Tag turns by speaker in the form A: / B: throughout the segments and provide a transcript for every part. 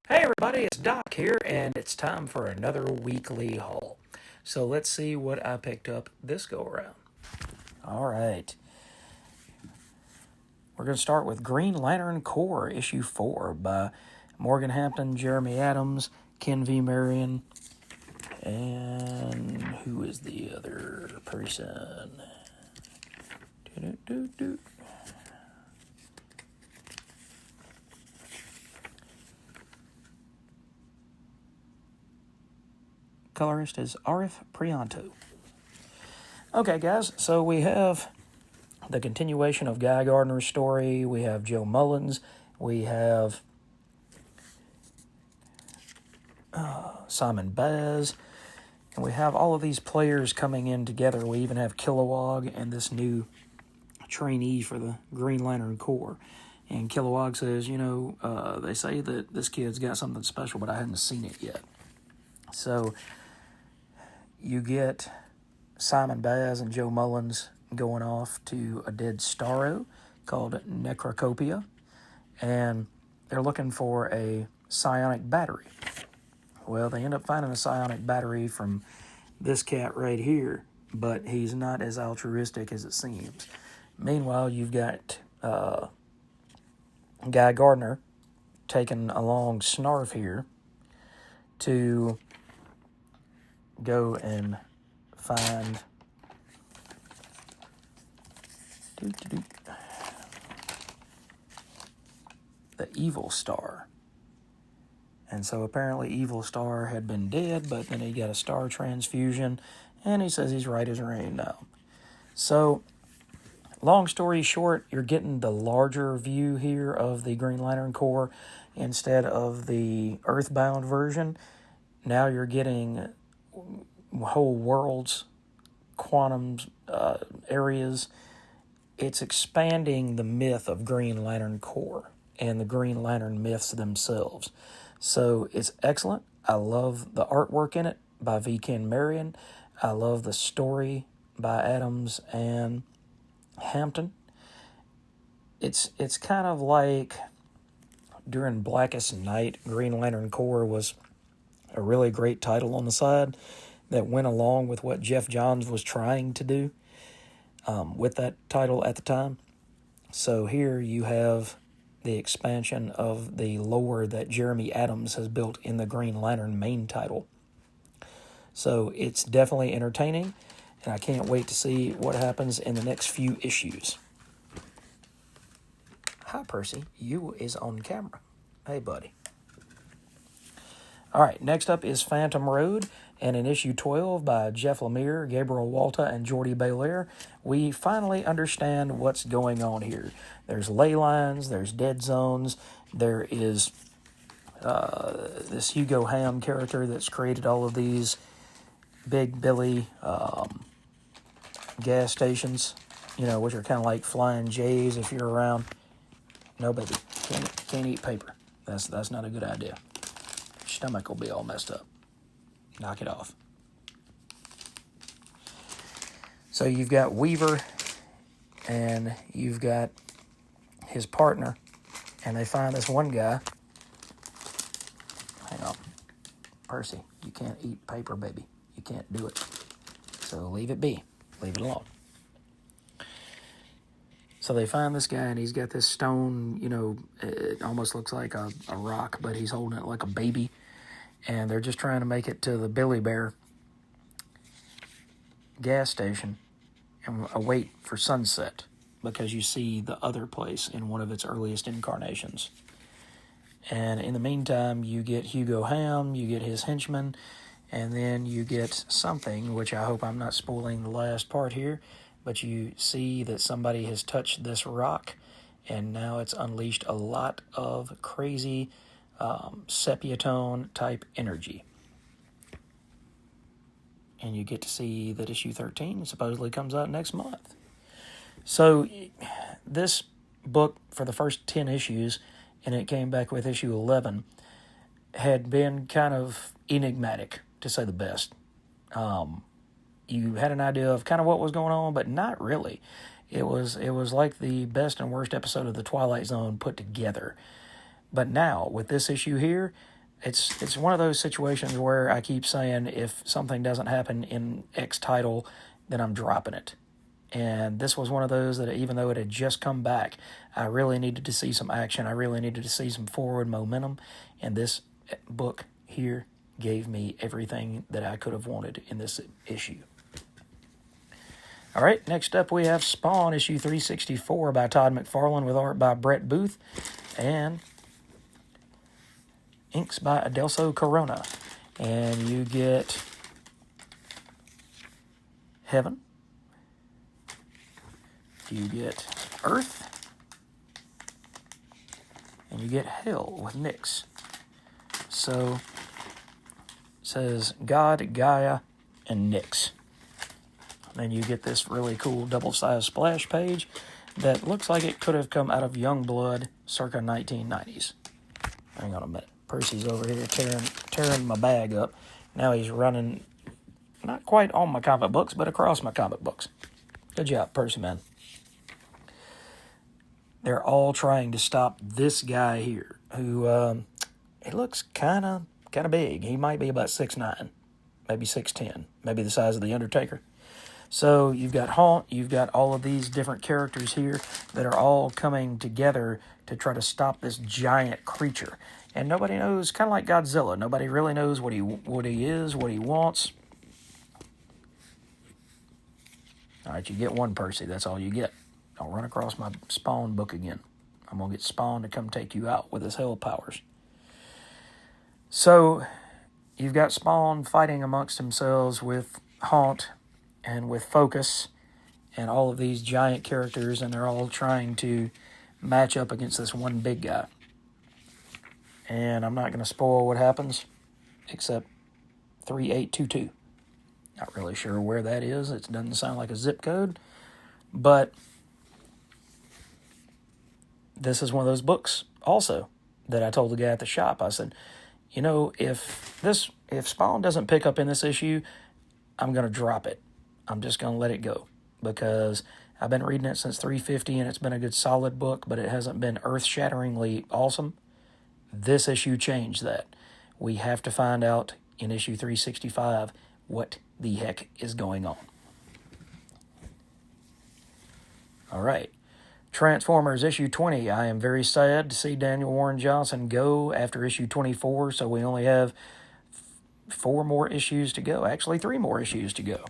A: Hey everybody, it's Doc here, and it's time for another weekly haul. So let's see what I picked up this go around. All right. We're going to start with Green Lantern Corps, issue 4 by Morgan Hampton, Jeremy Adams, Ken V. Marion, and who is the other person? Doo-doo-doo-doo. Colorist is Arif Prianto. Okay, guys, so we have the continuation of Guy Gardner's story. We have Joe Mullins. We have Simon Baz. And we have all of these players coming in together. We even have Kilowog and this new trainee for the Green Lantern Corps. And Kilowog says, they say that this kid's got something special, but I hadn't seen it yet. So you get Simon Baz and Joe Mullins going off to a dead Starro called Necrocopia, and they're looking for a psionic battery. Well, they end up finding a psionic battery from this cat right here, but he's not as altruistic as it seems. Meanwhile, you've got Guy Gardner taking along Snarf here to go and find the Evil Star. And so apparently Evil Star had been dead, but then he got a star transfusion, and he says he's right as rain now. So, long story short, you're getting the larger view here of the Green Lantern Corps instead of the Earthbound version. Now you're getting whole worlds, quantum areas. It's expanding the myth of Green Lantern Corps and the Green Lantern myths themselves. So it's excellent. I love the artwork in it by V. Ken Marion. I love the story by Adams and Hampton. It's kind of like during Blackest Night, Green Lantern Corps was a really great title on the side that went along with what Jeff Johns was trying to do with that title at the time. So here you have the expansion of the lore that Jeremy Adams has built in the Green Lantern main title. So it's definitely entertaining, and I can't wait to see what happens in the next few issues. Hi, Percy. You is on camera. Hey, buddy. All right, next up is Phantom Road, and in issue 12 by Jeff Lemire, Gabriel Walta, and Jordi Belair, we finally understand what's going on here. There's ley lines, there's dead zones, there is this Hugo Ham character that's created all of these Big Billy gas stations, which are kind of like flying J's if you're around. No, baby, can't eat paper. That's not a good idea. Stomach will be all messed up. Knock it off. So you've got Weaver and you've got his partner, and they find this one guy. Hang on. Percy, you can't eat paper, baby. You can't do it. So leave it be. Leave it alone. So they find this guy, and he's got this stone, it almost looks like a rock, but he's holding it like a baby. And they're just trying to make it to the Billy Bear gas station and await for sunset, because you see the other place in one of its earliest incarnations. And in the meantime, you get Hugo Ham, you get his henchman, and then you get something, which I hope I'm not spoiling the last part here, but you see that somebody has touched this rock, and now it's unleashed a lot of crazy sepia tone type energy. And you get to see that issue 13 supposedly comes out next month. So this book, for the first 10 issues, and it came back with issue 11, had been kind of enigmatic, to say the best. You had an idea of kind of what was going on, but not really. It was like the best and worst episode of The Twilight Zone put together. But now, with this issue here, it's one of those situations where I keep saying if something doesn't happen in X title, then I'm dropping it. And this was one of those that even though it had just come back, I really needed to see some action. I really needed to see some forward momentum. And this book here gave me everything that I could have wanted in this issue. All right, next up we have Spawn, issue 364 by Todd McFarlane with art by Brett Booth and inks by Adelso Corona. And you get Heaven. You get Earth. And you get Hell with Nyx. So it says God, Gaia, and Nyx. Then you get this really cool double-sized splash page that looks like it could have come out of Youngblood circa 1990s. Hang on a minute. Percy's over here tearing my bag up. Now he's running, not quite on my comic books, but across my comic books. Good job, Percy, man. They're all trying to stop this guy here, who he looks kind of big. He might be about 6'9", maybe 6'10", maybe the size of the Undertaker. So you've got Haunt, you've got all of these different characters here that are all coming together to try to stop this giant creature. And nobody knows, kind of like Godzilla, nobody really knows what he is, what he wants. All right, you get one, Percy, that's all you get. Don't run across my Spawn book again. I'm going to get Spawn to come take you out with his hell powers. So you've got Spawn fighting amongst themselves with Haunt and with Focus and all of these giant characters, and they're all trying to match up against this one big guy. And I'm not going to spoil what happens, except 3822. Not really sure where that is. It doesn't sound like a zip code, but this is one of those books also that I told the guy at the shop. I said, you know, if Spawn doesn't pick up in this issue, I'm going to drop it. I'm just going to let it go because I've been reading it since 350 and it's been a good solid book, but it hasn't been earth-shatteringly awesome. This issue changed that. We have to find out in issue 365 what the heck is going on. All right. Transformers issue 20. I am very sad to see Daniel Warren Johnson go after issue 24, so we only have 4 more issues to go. Actually, 3 more issues to go.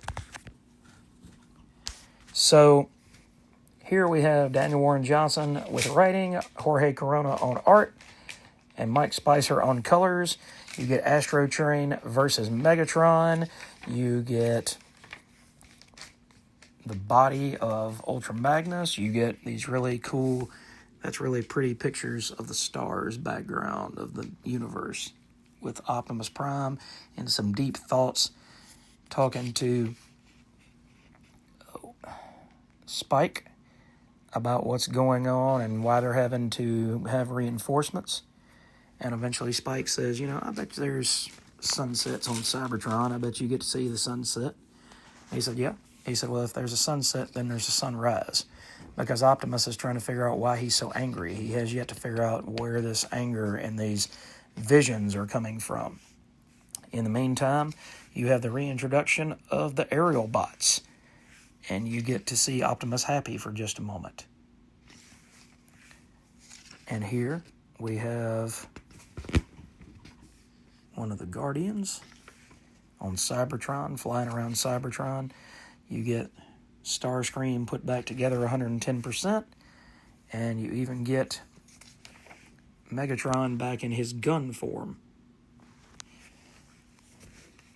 A: So here we have Daniel Warren Johnson with writing, Jorge Corona on art, and Mike Spicer on colors. You get Astro Train versus Megatron. You get the body of Ultra Magnus. You get these really cool, that's really pretty pictures of the stars background of the universe with Optimus Prime and some deep thoughts talking to Spike about what's going on and why they're having to have reinforcements. And eventually Spike says, you know, I bet there's sunsets on Cybertron. I bet you get to see the sunset. And he said, yeah. He said, well, if there's a sunset, then there's a sunrise. Because Optimus is trying to figure out why he's so angry. He has yet to figure out where this anger and these visions are coming from. In the meantime, you have the reintroduction of the aerial bots. And you get to see Optimus happy for just a moment. And here we have one of the Guardians on Cybertron, flying around Cybertron. You get Starscream put back together 110%, and you even get Megatron back in his gun form.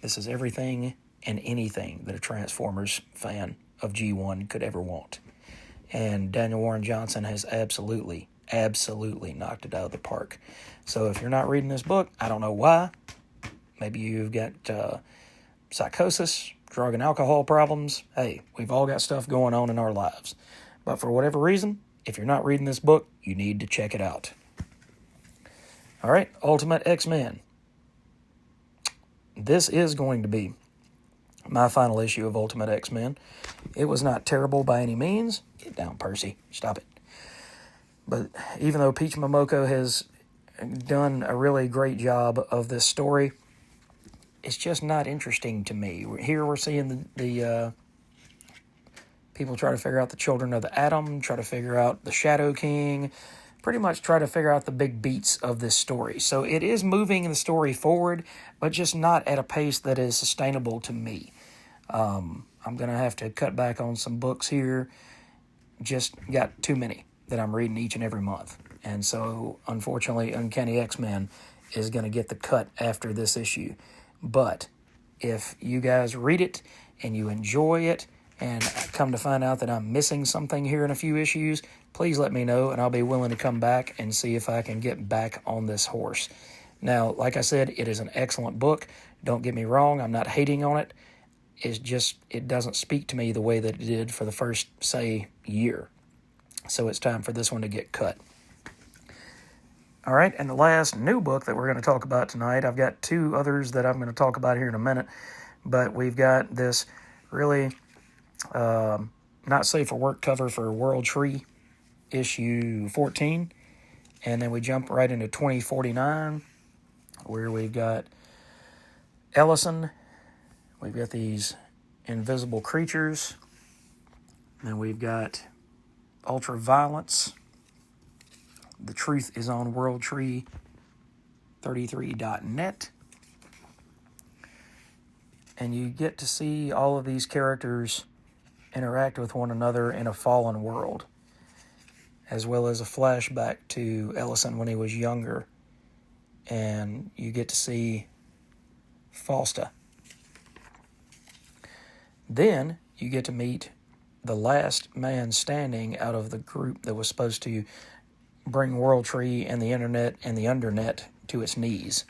A: This is everything and anything that a Transformers fan of G1 could ever want. And Daniel Warren Johnson has absolutely knocked it out of the park. So if you're not reading this book, I don't know why. Maybe you've got psychosis, drug and alcohol problems. Hey, we've all got stuff going on in our lives. But for whatever reason, if you're not reading this book, you need to check it out. All right, Ultimate X-Men. This is going to be my final issue of Ultimate X-Men. It was not terrible by any means. Get down, Percy. Stop it. But even though Peach Momoko has done a really great job of this story. It's just not interesting to me. Here we're seeing the people try to figure out the children of the atom, try to figure out the Shadow King, pretty much try to figure out the big beats of this story. So it is moving the story forward, but just not at a pace that is sustainable to me. I'm going to have to cut back on some books here. Just got too many that I'm reading each and every month. And so, unfortunately, Uncanny X-Men is going to get the cut after this issue. But if you guys read it and you enjoy it and come to find out that I'm missing something here in a few issues, please let me know, and I'll be willing to come back and see if I can get back on this horse. Now, like I said, it is an excellent book. Don't get me wrong, I'm not hating on it. It's just, it doesn't speak to me the way that it did for the first, say, year. So it's time for this one to get cut. All right, and the last new book that we're going to talk about tonight, I've got two others that I'm going to talk about here in a minute, but we've got this really not safe for work cover for World Tree, issue 14, and then we jump right into 2049, where we've got Ellison, we've got these invisible creatures, and then we've got Ultraviolence. The Truth is on WorldTree33.net. And you get to see all of these characters interact with one another in a fallen world, as well as a flashback to Ellison when he was younger. And you get to see Fausta. Then you get to meet the last man standing out of the group that was supposed to bring World Tree and the internet and the undernet to its knees.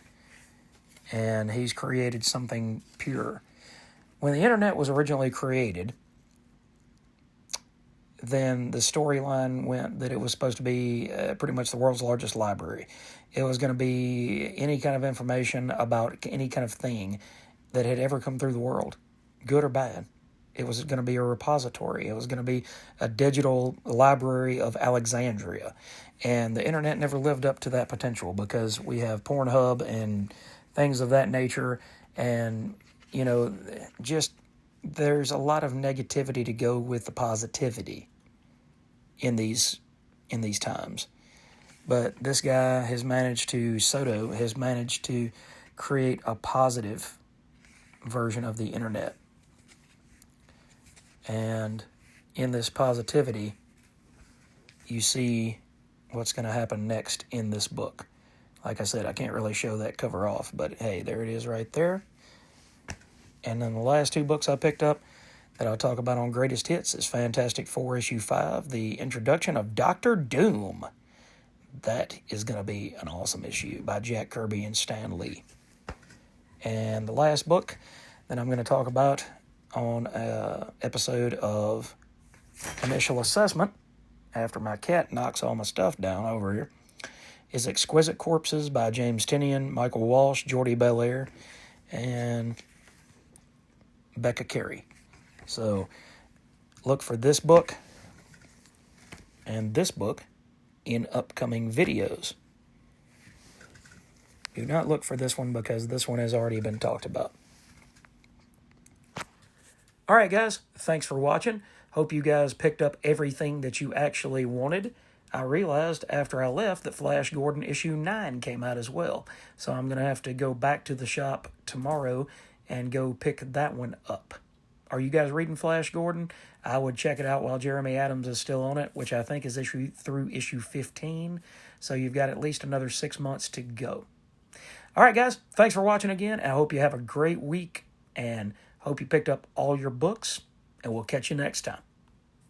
A: And he's created something pure. When the internet was originally created, then the storyline went that it was supposed to be pretty much the world's largest library. It was going to be any kind of information about any kind of thing that had ever come through the world, good or bad. It was going to be a repository. It was going to be a digital library of Alexandria. And the internet never lived up to that potential because we have Pornhub and things of that nature. And, you know, just there's a lot of negativity to go with the positivity in these times. But this guy has managed to, Soto has managed to create a positive version of the internet. And in this positivity, you see what's going to happen next in this book. Like I said, I can't really show that cover off, but hey, there it is right there. And then the last two books I picked up that I'll talk about on Greatest Hits is Fantastic Four issue 5, the introduction of Dr. Doom. That is going to be an awesome issue by Jack Kirby and Stan Lee. And the last book that I'm going to talk about on an episode of Initial Assessment, after my cat knocks all my stuff down over here, is Exquisite Corpses by James Tynion, Michael Walsh, Jordi Belair, and Becca Carey. So look for this book and this book in upcoming videos. Do not look for this one because this one has already been talked about. All right, guys, thanks for watching. Hope you guys picked up everything that you actually wanted. I realized after I left that Flash Gordon issue 9 came out as well. So I'm going to have to go back to the shop tomorrow and go pick that one up. Are you guys reading Flash Gordon? I would check it out while Jeremy Adams is still on it, which I think is through issue 15. So you've got at least another 6 months to go. All right, guys, thanks for watching again. I hope you have a great week and hope you picked up all your books, and we'll catch you next time.